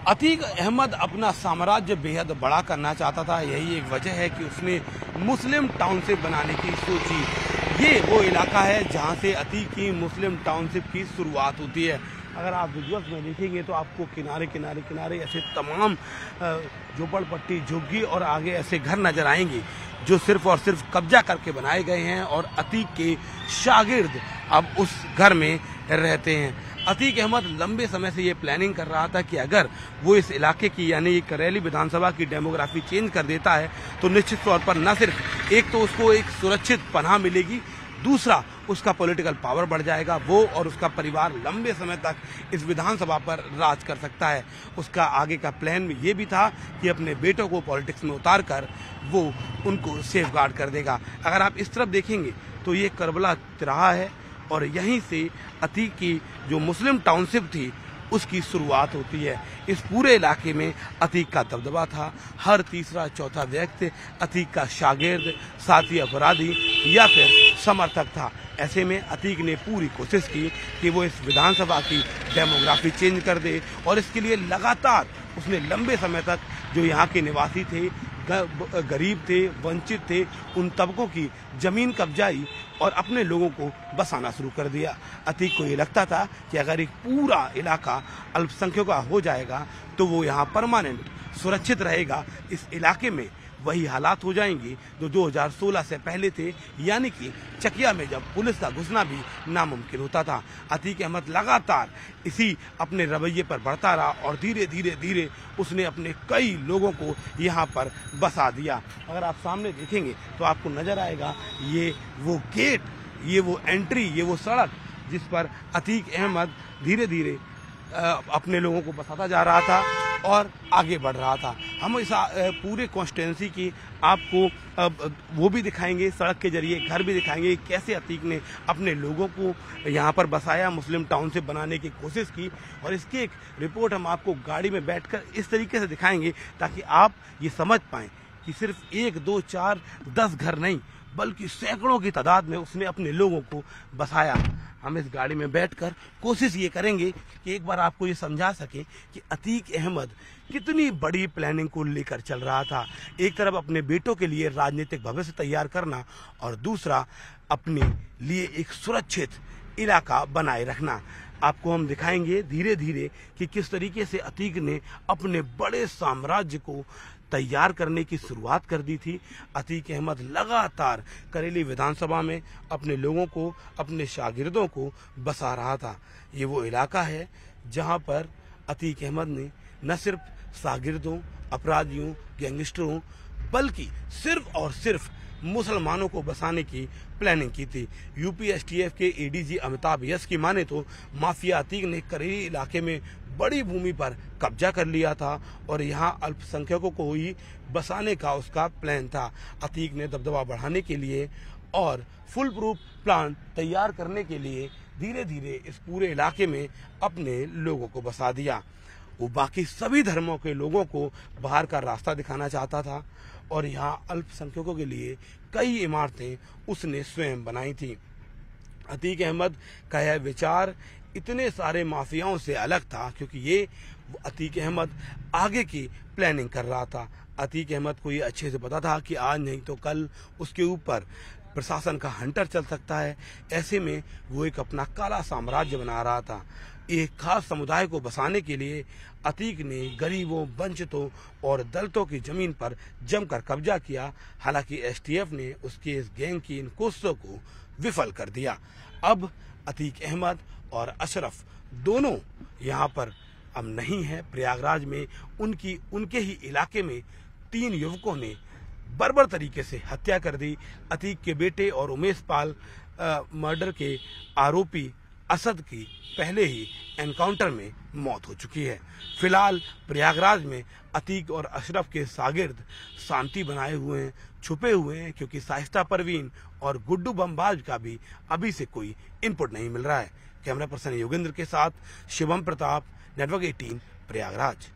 अतीक अहमद अपना साम्राज्य बेहद बड़ा करना चाहता था। यही एक वजह है कि उसने मुस्लिम टाउनशिप बनाने की सोची। ये वो इलाका है जहां से अतीक की मुस्लिम टाउनशिप की शुरुआत होती है। अगर आप विजुअल्स में देखेंगे तो आपको किनारे किनारे किनारे ऐसे तमाम झोपड़पट्टी, झुग्गी और आगे ऐसे घर नजर आएंगे जो सिर्फ और सिर्फ कब्जा करके बनाए गए हैं और अतीक के शागिर्द अब उस घर में रहते हैं। अतीक अहमद लंबे समय से ये प्लानिंग कर रहा था कि अगर वो इस इलाके की यानी करेली विधानसभा की डेमोग्राफी चेंज कर देता है तो निश्चित तौर पर न सिर्फ एक तो उसको एक सुरक्षित पनाह मिलेगी, दूसरा उसका पॉलिटिकल पावर बढ़ जाएगा। वो और उसका परिवार लंबे समय तक इस विधानसभा पर राज कर सकता है। उसका आगे का प्लान ये भी था कि अपने बेटों को पॉलिटिक्स में उतार कर वो उनको सेफ गार्ड कर देगा। अगर आप इस तरफ देखेंगे तो ये करबला तिराहा है और यहीं से अतीक की जो मुस्लिम टाउनशिप थी उसकी शुरुआत होती है। इस पूरे इलाके में अतीक का दबदबा था। हर तीसरा चौथा व्यक्ति अतीक का शागिर्द, साथी अपराधी या फिर समर्थक था। ऐसे में अतीक ने पूरी कोशिश की कि वो इस विधानसभा की डेमोग्राफी चेंज कर दे और इसके लिए लगातार उसने लंबे समय तक जो यहाँ के निवासी थे, गरीब थे, वंचित थे, उन तबकों की जमीन कब्जाई और अपने लोगों को बसाना शुरू कर दिया। अतीक को ये लगता था कि अगर एक पूरा इलाका अल्पसंख्यकों का हो जाएगा तो वो यहाँ परमानेंट सुरक्षित रहेगा। इस इलाके में वही हालात हो जाएंगे जो 2016 से पहले थे, यानी कि चकिया में जब पुलिस का घुसना भी नामुमकिन होता था। अतीक अहमद लगातार इसी अपने रवैये पर बढ़ता रहा और धीरे धीरे उसने अपने कई लोगों को यहाँ पर बसा दिया। अगर आप सामने देखेंगे तो आपको नजर आएगा ये वो गेट, ये वो एंट्री, ये वो सड़क जिस पर अतीक अहमद धीरे धीरे अपने लोगों को बसाता जा रहा था और आगे बढ़ रहा था। हम इस पूरे कॉन्स्टिट्यूंसी की आपको वो भी दिखाएंगे, सड़क के जरिए घर भी दिखाएंगे, कैसे अतीक ने अपने लोगों को यहाँ पर बसाया, मुस्लिम टाउनशिप बनाने की कोशिश की। और इसकी एक रिपोर्ट हम आपको गाड़ी में बैठकर इस तरीके से दिखाएंगे ताकि आप ये समझ पाएं कि सिर्फ 1, 2, 4, 10 घर नहीं बल्कि सैकड़ों की तादाद में उसने अपने लोगों को बसाया। हम इस गाड़ी में बैठकर कोशिश ये करेंगे कि एक बार आपको ये समझा सके कि अतीक अहमद कितनी बड़ी प्लानिंग को लेकर चल रहा था। एक तरफ अपने बेटों के लिए राजनीतिक भविष्य तैयार करना और दूसरा अपने लिए एक सुरक्षित इलाका बनाए रखना। आपको हम दिखाएंगे धीरे धीरे कि किस तरीके से अतीक ने अपने बड़े साम्राज्य को तैयार करने की शुरुआत कर दी थी। अतीक अहमद लगातार करेली विधानसभा में अपने लोगों को, अपने शागिर्दों को बसा रहा था। ये वो इलाका है जहां पर अतीक अहमद ने न सिर्फ शागिर्दों, अपराधियों, गैंगस्टरों बल्कि सिर्फ और सिर्फ मुसलमानों को बसाने की प्लानिंग की थी। यूपी एसटीएफ के एडीजी अमिताभ यस की माने तो माफिया अतीक ने करेली इलाके में बड़ी भूमि पर कब्जा कर लिया था और यहाँ अल्पसंख्यकों को ही बसाने का उसका प्लान था। अतीक ने दबदबा बढ़ाने के लिए और फुल प्रूफ प्लान तैयार करने के लिए धीरे धीरे इस पूरे इलाके में अपने लोगों को बसा दिया। वो बाकी सभी धर्मों के लोगों को बाहर का रास्ता दिखाना चाहता था और यहाँ अल्पसंख्यकों के लिए कई इमारतें उसने स्वयं बनाई थी। अतीक अहमद का यह विचार इतने सारे माफियाओं से अलग था क्योंकि ये अतीक अहमद आगे की प्लानिंग कर रहा था। अतीक अहमद को ये अच्छे से पता था कि आज नहीं तो कल उसके ऊपर प्रशासन का हंटर चल सकता है। ऐसे में वो एक अपना काला साम्राज्य बना रहा था। एक खास समुदाय को बसाने के लिए अतीक ने गरीबों, वंचितों और दलितों की जमीन पर जमकर कब्जा किया। हालांकि एसटीएफ ने उसके इस गैंग की इन कोशिशों को विफल कर दिया। अब अतीक अहमद और अशरफ दोनों यहाँ पर अब नहीं है। प्रयागराज में उनके ही इलाके में 3 युवकों ने बर्बर तरीके से हत्या कर दी। अतीक के बेटे और उमेश पाल मर्डर के आरोपी असद की पहले ही एनकाउंटर में मौत हो चुकी है। फिलहाल प्रयागराज में अतीक और अशरफ के शागिर्द शांति बनाए हुए हैं, छुपे हुए हैं क्योंकि शाइस्ता परवीन और गुड्डू बमबाज का भी अभी से कोई इनपुट नहीं मिल रहा है। कैमरा पर्सन योगेंद्र के साथ शिवम प्रताप, नेटवर्क 18, प्रयागराज।